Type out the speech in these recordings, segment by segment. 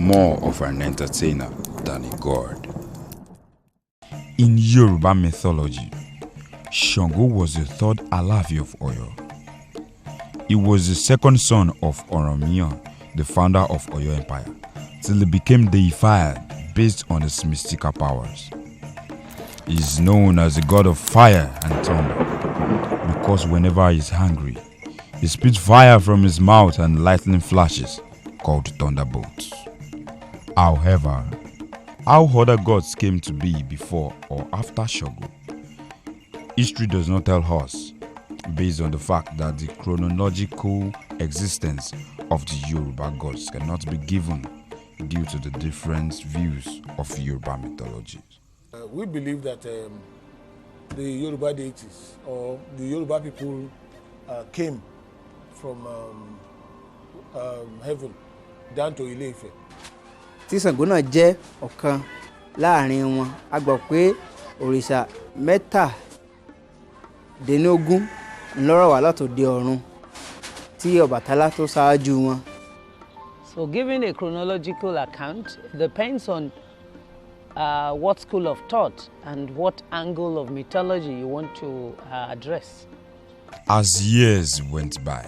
more of an entertainer than a god. In Yoruba mythology, Sango was the third Alaafin of Oyo. He was the second son of Oromiyan, the founder of Oyo Empire, till he became deified based on his mystical powers. He is known as the god of fire and thunder because whenever he is angry, he spits fire from his mouth and lightning flashes, called thunderbolts. However, how other gods came to be before or after Sango, history does not tell us, based on the fact that the chronological existence of the Yoruba gods cannot be given due to the different views of Yoruba mythology. We believe that the Yoruba deities or the Yoruba people came from heaven down to Ile-Ife. Tí Sango náà jẹ́ ọ̀kan láàrin wọn, a gbọ́ pé òrìṣà mẹ́tàdínlógún ńlọ́rọ̀ wá látòde ọ̀run tí Ọbàtálá tó ṣáájú wọn. So giving a chronological account depends on what school of thought and what angle of mythology you want to address. As years went by,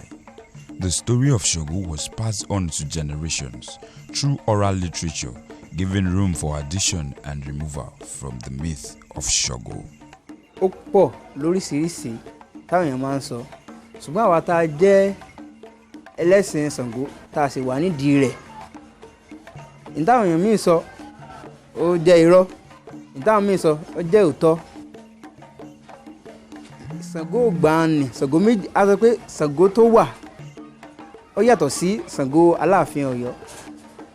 the story of Sango was passed on to generations through oral literature, giving room for addition and removal from the myth of Sango. Ó pọ̀ lóríṣiríṣi táwọn èèyàn máa ń sọ, ṣùgbọ́n àwa tá a jẹ́ ẹlẹ́sìn Sango tá a sì wà nídìí rẹ̀, ìdáhùn èèyàn míì sọ ó jẹ́ irọ́, ìdáhùn míì sọ ó jẹ́ òótọ́. Sango gbàanì, Sango méjì, a sọ pé Sango tó wà ó yàtọ̀ sí Sango Aláàfin Ọ̀yọ́.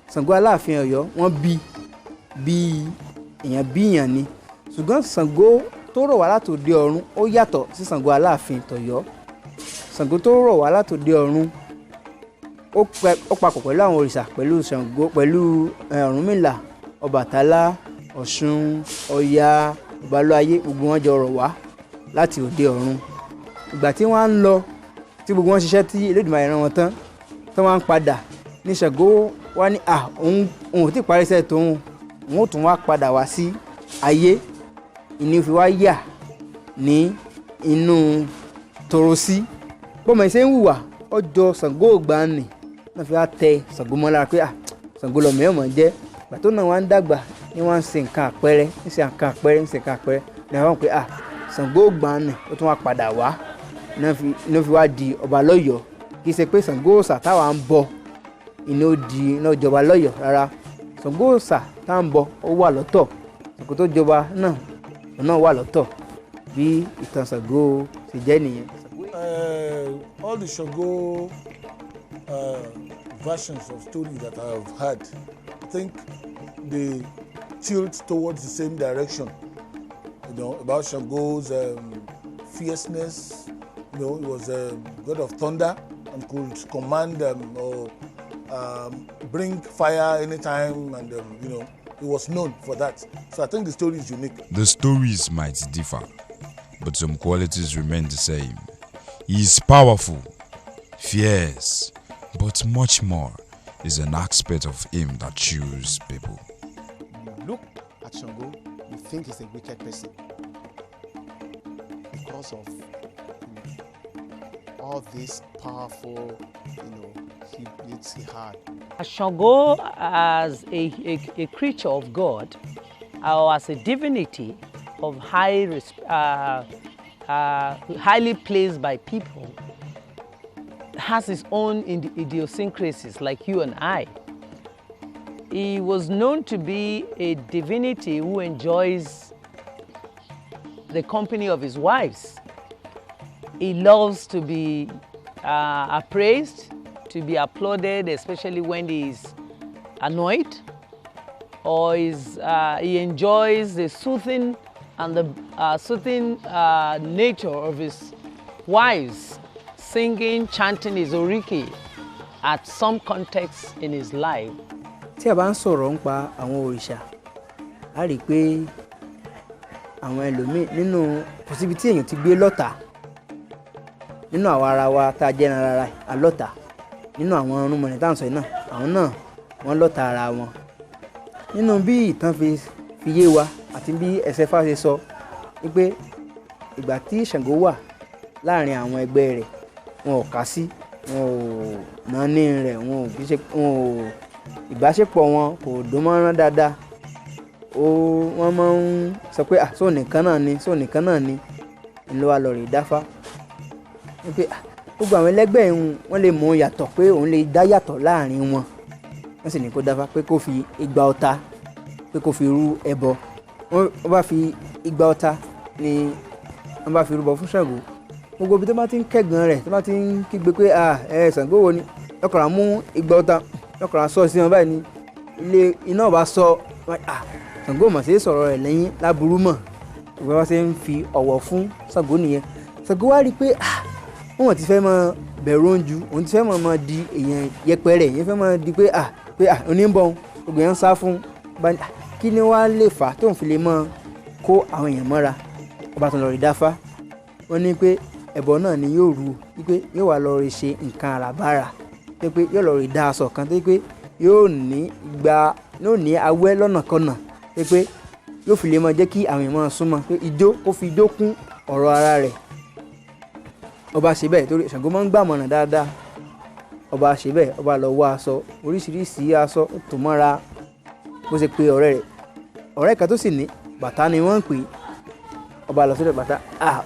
Sango Aláàfin Ọ̀yọ́ wọ́n bí èèyàn ni, ṣùgbọ́n Sango tó rọ̀ wá látòde ọ̀run ó yàtọ̀ sí Sango Aláàfin t'Ọ̀yọ́. Sango tó rọ̀ wá látòde ọ̀run ó papọ̀ pẹ̀lú àwọn òrìṣà, pẹ̀lú Sango, pẹ̀lú Ọ̀rúnmìlà, Ọbàtálá, Ọ̀ṣun, Ọya, Ìbálòayé, gbogbo wọn jọ rọ̀ wá láti òde ọ̀run. Ìgbà tí wọ́n á ń lọ, tí gbogbo wọn ṣiṣẹ́ tí Elédùmarè rán wọn tán, tí wọ́n á ń padà, ní Sango wá ní òun ò tí ì parí iṣẹ́ tóun, òun ò tún wá padà wá sí ayé. Ìní fi wá yà ní inú Tòròsí. Bọ́mọ ìṣe ń hùwà ọjọ́ Sango gbàanì náà fi wá tẹ Sango mọ́ lára pé Sango lọ́mọ ẹ̀mọ́ jẹ́. Ìgbà tó náà wá ń dàgbà ní wọ́n ń ṣe nǹkan àpẹẹrẹ, ní àwọn pé Sango gbàanì ó tún wá padà wá náà fi wá di ọba lọ́yọ̀ọ́. Kì í ṣe pé Sango Ọ̀sà táwa ń bọ iná ó di iná jọba lọ́yọ̀ọ́ rárá. Sango Ọ̀sà tá ń bọ ó wà lọ́tọ̀, Sango tó jọba náà wà lọ́tọ̀, bí ìtàn Sango ṣe jẹ́ nìyẹn. All the Sango versions of stories that I have heard, I think they tilt towards the same direction. About Sango's fierceness. He was a god of thunder and could command or bring fire anytime, and he was known for that. So I think the story is unique. The stories might differ, but some qualities remain the same. He is powerful, fierce, but much more is an aspect of him that chews people. You look at Sango, you think he's a wicked person because of all this powerful, he had. Sango as a creature of God, or as a divinity of highly placed by people, has his own idiosyncrasies like you and I. He was known to be a divinity who enjoys the company of his wives. He loves to be appraised, to be applauded, especially when he is annoyed, or he enjoys the soothing and the nature of his wives, singing, chanting his oriki at some context in his life. Tí a bá ń sọ̀rọ̀ nípa àwọn òrìṣà, a rí pé àwọn ẹlòmíì nínú kò síbi tí èèyàn ti gbé lọ́tà, nínú àwọn ara wa tá a jẹ́ ara alọ́tà, nínú àwọn ọ̀rúnmọlẹ̀ tá à ń sọ náà, àwọn náà wọ́n lọ́ta ara wọn. Nínú bí ìtàn fi yé wa àti bí ẹsẹ̀ Ifá ṣe sọ wípé ìgbà tí Ṣàngó wà láàrin àwọn ẹgbẹ́ rẹ̀ wọn ò kà sí, wọn ò náání rẹ̀, wọn ò ìbáṣepọ̀ wọn kò dùn mọ́rán dáadáa. Wọ́n máa ń sọ pé sóò nìkan náà ni ńlọ wa lọ rè dáfá wípé gbogbo àwọn ẹlẹgbẹ́ wọn lè mú yàtọ̀ pé òun lè dá yàtọ̀ láàrin wọn. Wọ́n sì ní kó dáfá pé kó fi igba ọta pé kó fi rú ẹbọ. Wọ́n bá fi igba ọta ni wọ́n bá fi rúbọ fún Ṣàngó. Gbogbo ibi tó bá ti ń kẹ́gàn rẹ̀ tó bá ti ń kígbe pé Ṣàngó wo ni lọ́kọ̀ọ́ra mú igba ọta lọ́kọ̀ọ́ra sọ sí wọn báyìí ni ilé iná ọba sọ Ṣàngó mà ṣe é sọ̀rọ̀ rẹ̀ lẹ́yìn láburú mọ̀. Gbogbo wọn ṣe ń fi ọ̀wọ̀ fún Ṣàngó nìyẹn. Ṣàngó wá rí i pé wọ́n ti fẹ́ máa bẹ̀rù oúnjẹ, òun ti fẹ́ máa di èèyàn yẹpẹrẹ, èèyàn fẹ́ máa di pé oníbọn gbogbo èèyàn ń sá fún kí ni wàá lè fà tóun fi lè máa kó àwọn èèyàn mọ́ra. Ọba tó lọ rí dáfá, wọ́n ní pé ẹbọ náà ni yóò rú wípé yóò wá lọ rí ṣe nǹkan àràbàrà pé yóò lọ rí dá aṣọ kan pé yóò ní awẹ́ lọ́nàkọ́nà pé yóò fi lè máa jẹ́ kí àwọn èèyàn máa súnmọ́ pé kó fi ijó kún ọ̀rọ̀ ara rẹ̀. Ọba ṣe bẹ́ẹ̀ torí Ṣàngó máa ń gbàmọ̀ràn dáadáa. Ọba ṣe bẹ́ẹ̀, ọba lọ wá aṣọ oríṣiríṣi aṣọ tó mọ́ra bó ṣe pé ọ̀rẹ́ kan tó sì ní bàtà ni wọ́n ń pè. Ọba lọ sọ́dọ̀ bàtà,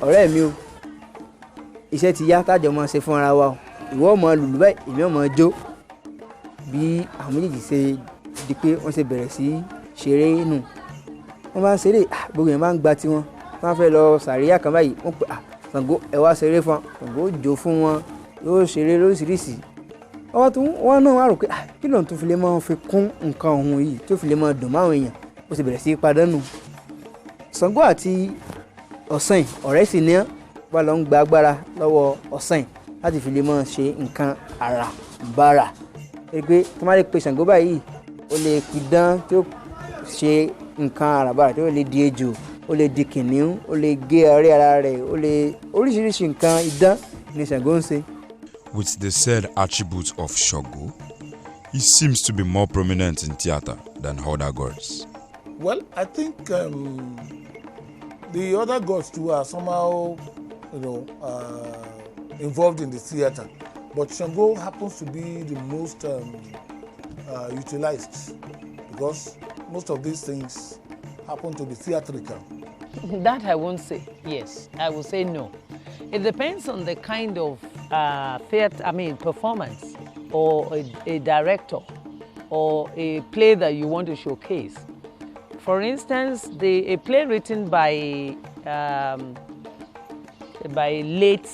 ọ̀rẹ́ mi o, iṣẹ́ ti yá tájọ máa ṣe fún ara wa o, ìwọ ọmọ lùlù báyìí èmi ọmọ jó. Bí àwọn méjèèjì ṣe di pé wọ́n ṣe bẹ̀rẹ̀ sí ṣeré nù. Wọ́n bá ń ṣeré, gbogbo èèyàn bá ń gba tiwọn. Wọ́n fẹ́ lọ sàríyá kan báyìí, wọ́n pè Ṣàngó ẹ wá ṣeré fún wọn. Ṣàngó jó fún wọn, yóò ṣeré lóríṣiríṣi. Wọ́n náà wá rò pé kí lóun tó fi lè máa fi kún nǹkan ọ̀hún yìí tó fi lè máa dùn máwọn èèyàn. Ó sì bẹ̀rẹ̀ sí padànù. Ṣàngó àti Ọ̀sàn ọ̀rẹ́ sì ní wá lọ ń gba agbára lọ́wọ́ Ọ̀sàn láti fi lè máa ṣe nǹkan àràbàrà. Pé tó má lè pe Ṣàngó báyìí ó lè pidán tí ó ṣe nǹkan àràbàrà tí ó lè di ejò, ó lè di kìnìún, ó lè gé orí ara rẹ̀, ó lè oríṣiríṣi nǹkan idán ni Ṣàngó ń ṣe. With the said attributes of Ṣàngó, he seems to be more prominent in theatre than other gods. Well, I think the other gods too are somehow, involved in the theatre, but Ṣàngó happens to be the most utilized because most of these things happen to be theatrical. That I won't say yes. I will say no. It depends on the kind of performance or a director or a play that you want to showcase. For instance, a play written by late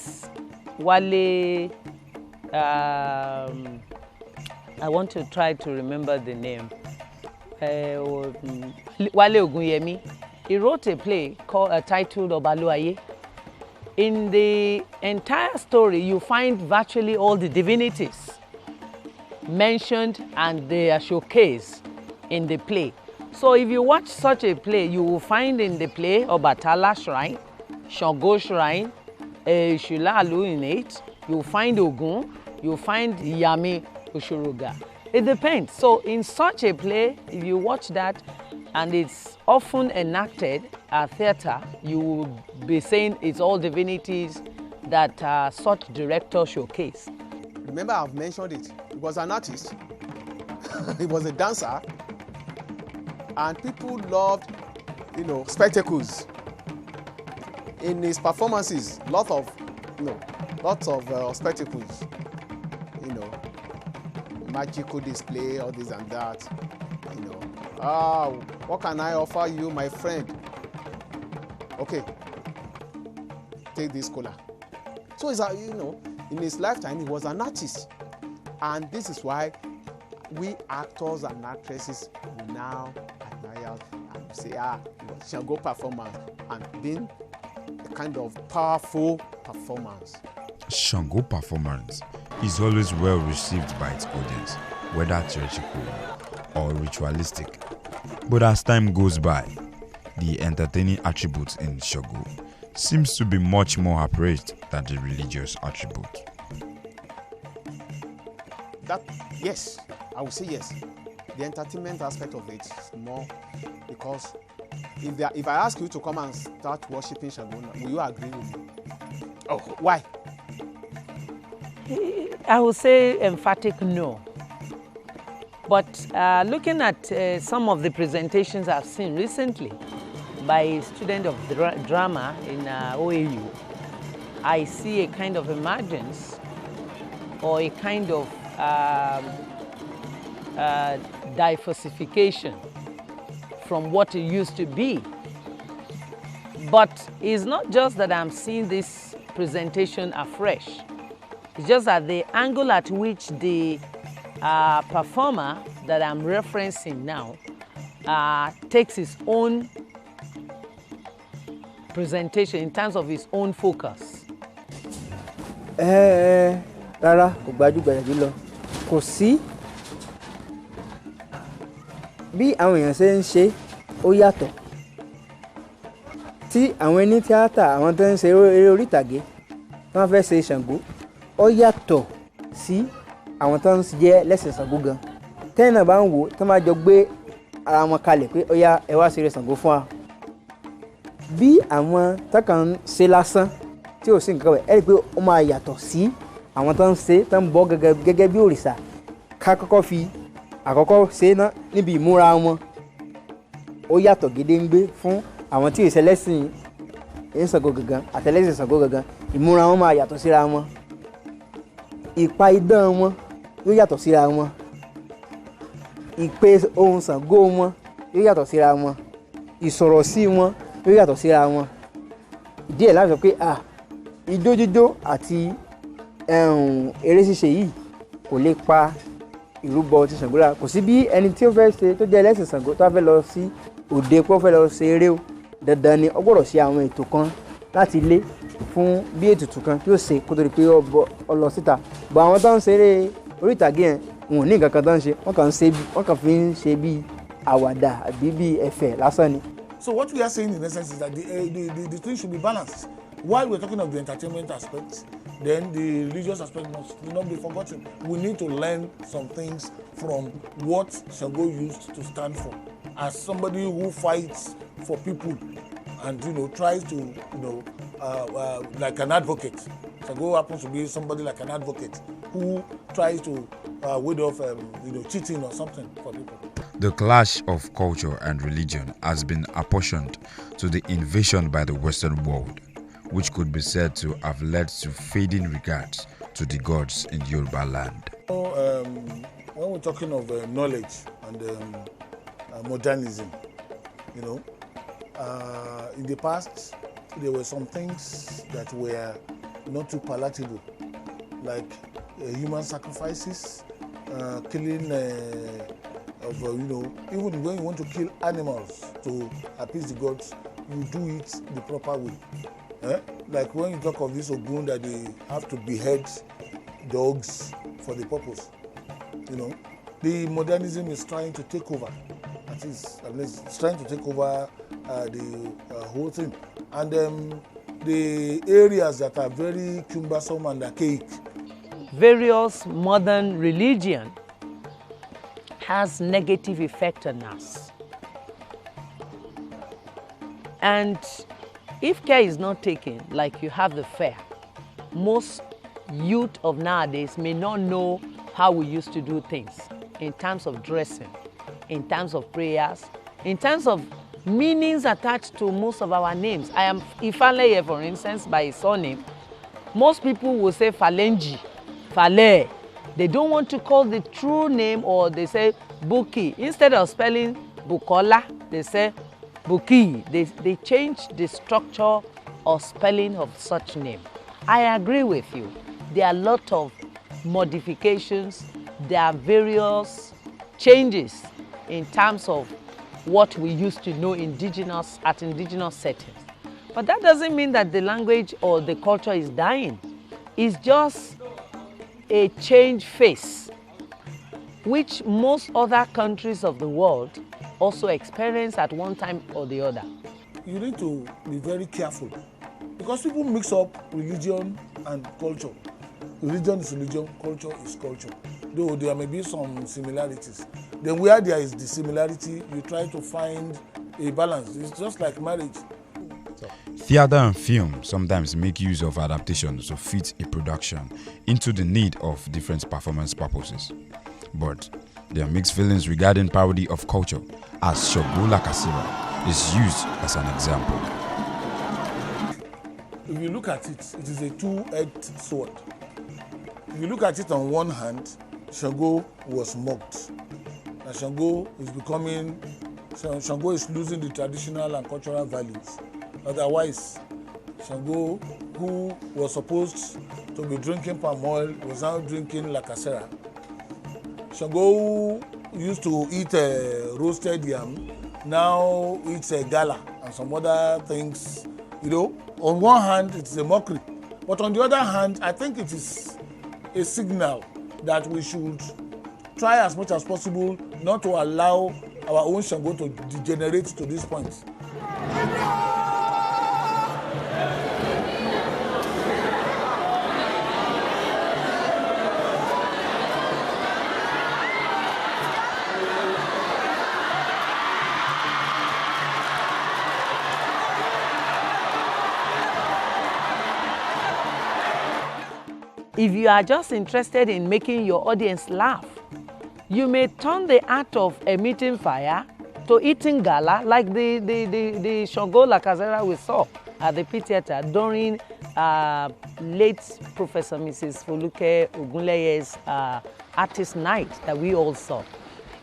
Wale. I want to try to remember the name. Wale Ogunyemi. He wrote a play titled Obaluaye. In the entire story, you find virtually all the divinities mentioned and they are showcased in the play. So if you watch such a play, you will find in the play Obatala Shrine, Ṣàngó Shrine, Shulalu in it. You'll find Ogun, you'll find Yami Oshoroga. It depends. So in such a play, if you watch that, and it's often enacted at theatre, you will be saying it's all divinities that such director showcase. Remember, I've mentioned it. He was an artist. He was a dancer. And people loved, spectacles. In his performances, lots of spectacles. Magical display, all this and that. What can I offer you, my friend? Okay, take this cola. So in his lifetime, he was an artist, and this is why we actors and actresses now admire and say, Ṣàngó performance and being a kind of powerful performance. Ṣàngó performance is always well received by its audience, whether theatrical or ritualistic. But as time goes by, the entertaining attributes in Ṣàngó seems to be much more appraised than the religious attribute. Yes, I would say yes. the entertainment aspect of it is more because if I ask you to come and start worshiping Sango, will you agree with me? Oh, why? I would say emphatic no. But looking at some of the presentations I've seen recently by a student of drama in OAU, I see a kind of emergence or a kind of diversification from what it used to be. But it's not just that I'm seeing this presentation afresh. It's just that the angle at which the performer that I'm referencing now takes his own presentation in terms of his own focus. Rárá, kò gbajúgbajà jù lọ. Kò sí bí àwọn èèyàn ṣe ń ṣe ó yàtọ̀. Tí àwọn ẹni tíátà àwọn tó ń ṣe eré orí ìtàgé wọ́n fẹ́ ṣe Ṣàngó ó yàtọ̀ sí àwọn tó ń jẹ́ lẹ́sìn Ṣàngó gan. Tẹ́yìn náà bá ń wò tó máa jọ gbé ara wọn kalẹ̀ pé ó yá ẹ wá ṣeré Ṣàngó fún wa. Bí àwọn tó kàn ń ṣe lásán tí ò sí nǹkan wẹ̀ ẹ́ rí i pé ó máa yàtọ̀ sí àwọn tó ń ṣe tó ń bọ́ gẹ́gẹ́ bí òrìṣà ká kọ́kọ́ fi àkọ́kọ́ ṣe ná níbi ìmúra wọn ó yàtọ̀ gédéǹgbé fún àwọn tí ìṣẹ̀lẹ̀sìn Ṣàngó gangan àtẹlẹ́sìn Ṣàngó gangan ìmúra wọn máa yàtọ̀ síra wọn ìpa idán wọn yóò yàtọ̀ síra wọn ìpè ohùn Ṣàngó wọn yóò yàtọ̀ síra wọn ìsọ̀rọ̀ sí wọn yóò yàtọ̀ síra wọn ìdí ẹ̀ láti sọ pé ijó jíjó àti eré ṣíṣe yìí kò lè pa ìrúbọ ti Ṣàngó lára. Kò sí bí ẹni tí ó fẹ́ ṣe tó jẹ́ ẹlẹ́sìn Ṣàngó tó fẹ́ lọ sí òde pé ó fẹ́ lọ ṣe eré o dandan ni ó gbọ́dọ̀ ṣe àwọn ètò kan láti ilé fún bí ètùtù kan tí ó ṣe kó tó di pé ó lọ síta. Bọ̀ àwọn tó ń ṣeré orí ìtàgé yẹn wọn ò ní nǹkan kan tó ń ṣe wọ́n kàn fi ń ṣe bí àwàdà àbí bí ẹ̀fẹ̀ lásán ni. So what we are saying in essence is that the thing should be balanced. While we're talking of the entertainment aspect, then the religious aspect must not be forgotten. We need to learn some things from what Sango used to stand for. As somebody who fights for people and tries to like an advocate. Sango happens to be somebody like an advocate who tries to ward off cheating or something for people. The clash of culture and religion has been apportioned to the invasion by the Western world, which could be said to have led to fading regards to the gods in Yoruba land. When we're talking of knowledge and modernism, in the past there were some things that were not too palatable, like human sacrifices, killing even when you want to kill animals to appease the gods, you do it the proper way. Like when you talk of this Ogun that they have to behead dogs for the purpose, the modernism is trying to take over. That is, it's trying to take over the whole thing. And the areas that are very cumbersome and archaic. Various modern religion has negative effect on us. And if care is not taken, like you have the fair, most youth of nowadays may not know how we used to do things in terms of dressing, in terms of prayers, in terms of meanings attached to most of our names. I am Ifaleye, for instance, by his surname. Most people will say Falenji, Fale. They don't want to call the true name, or they say Buki. Instead of spelling Bukola, they say Buki. They change the structure or spelling of such name. I agree with you. There are a lot of modifications. There are various changes in terms of what we used to know at indigenous settings. But that doesn't mean that the language or the culture is dying. It's just a change phase, which most other countries of the world also experience at one time or the other. You need to be very careful because people mix up religion and culture. Religion is religion, culture is culture. Though there may be some similarities, Then where there is dissimilarity, you try to find a balance. It's just like marriage. Theater and film sometimes make use of adaptations to fit a production into the need of different performance purposes. But there are mixed feelings regarding parody of culture, as Shogo Lakasira is used as an example. If you look at it, it is a two-edged sword. If you look at it on one hand, Sango was mocked. And Sango is losing the traditional and cultural values. Otherwise, Sango, who was supposed to be drinking palm oil, was now drinking lakasera. Sango, who used to eat roasted yam, now eats a gala and some other things. On one hand, it's a mockery. But on the other hand, I think it is a signal that we should try as much as possible not to allow our own Sango to degenerate to this point. If you are just interested in making your audience laugh, you may turn the art of emitting fire to eating gala, like the Sango Lakasera we saw at the P Theatre during late Professor Mrs. Foluke Ogunleye's artist night that we all saw.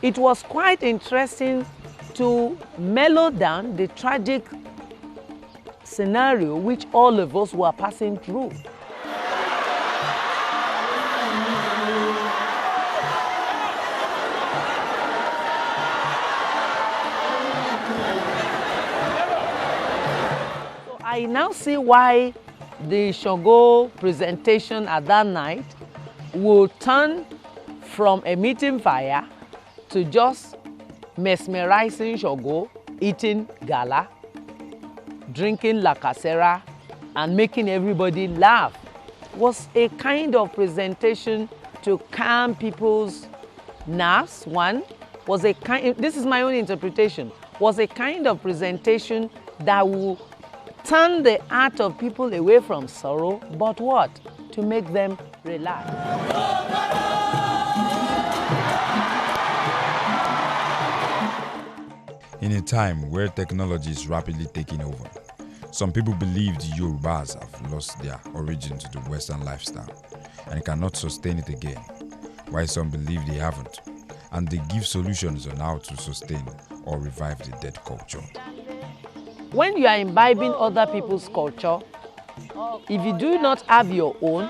It was quite interesting to mellow down the tragic scenario which all of us were passing through. I now see why the Sango presentation at that night will turn from emitting fire to just mesmerizing Sango, eating gala, drinking lakasera, and making everybody laugh. Was a kind of presentation to calm people's nerves. This is my own interpretation, was a kind of presentation that will turn the heart of people away from sorrow, but what? To make them relax. In a time where technology is rapidly taking over, some people believe the Yorubas have lost their origin to the Western lifestyle and cannot sustain it again, while some believe they haven't, and they give solutions on how to sustain or revive the dead culture. When you are imbibing other people's culture, if you do not have your own,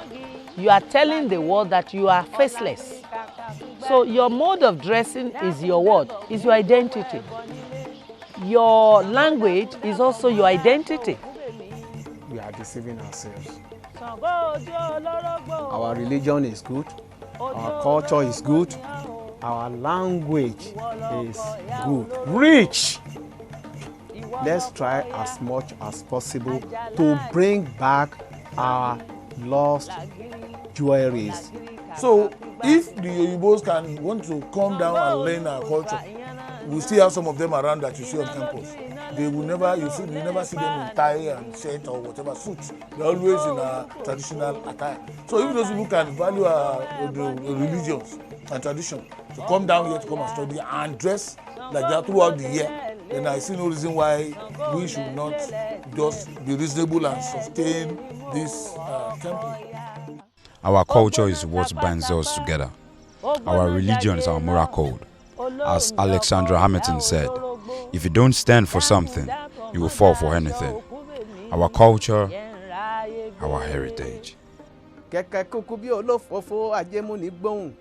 you are telling the world that you are faceless. So your mode of dressing is your word, is your identity. Your language is also your identity. We are deceiving ourselves. Our religion is good, our culture is good, our language is good, rich. Let's try as much as possible to bring back our lost jewelries. So if the Yorubas can want to come down and learn our culture, we still have some of them around that you see on campus. They will never, you never see them in tie and shirt or whatever suits. They're always in a traditional attire. So if those people can value the religions and tradition, to come down here to come and study and dress like that throughout the year, then I see no reason why we should not just be reasonable and sustain this temple. Our culture is what binds us together. Our religion is our moral code. As Alexandra Hamilton said, if you don't stand for something, you will fall for anything. Our culture, our heritage. Kẹ̀kẹ́ kúkú bí olófòfò ajémúnigbóhùn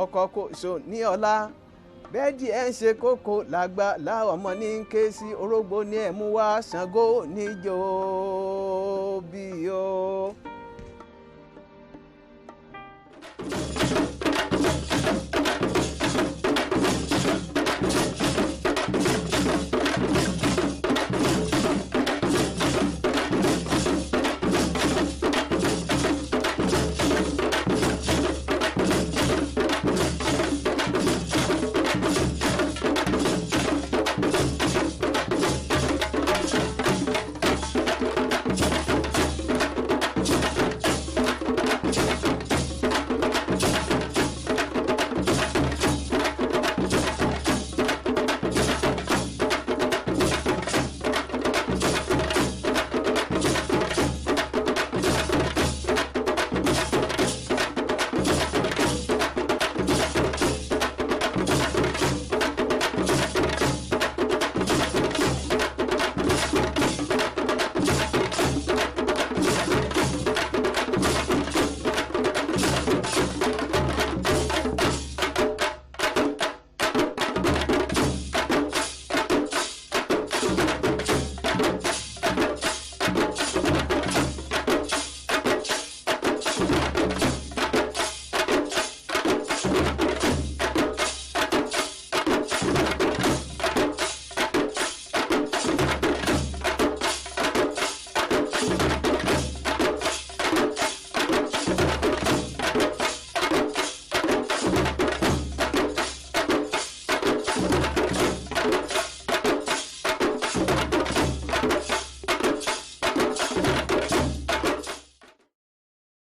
ọkọ̀ kò so ní ọlá. Bẹ́ẹ̀dì ẹ̀ ń ṣe kókó làgbà láwọn ọmọ ní ké sí orógbó ní ẹ̀mú wá Ṣàngó níjó bí o.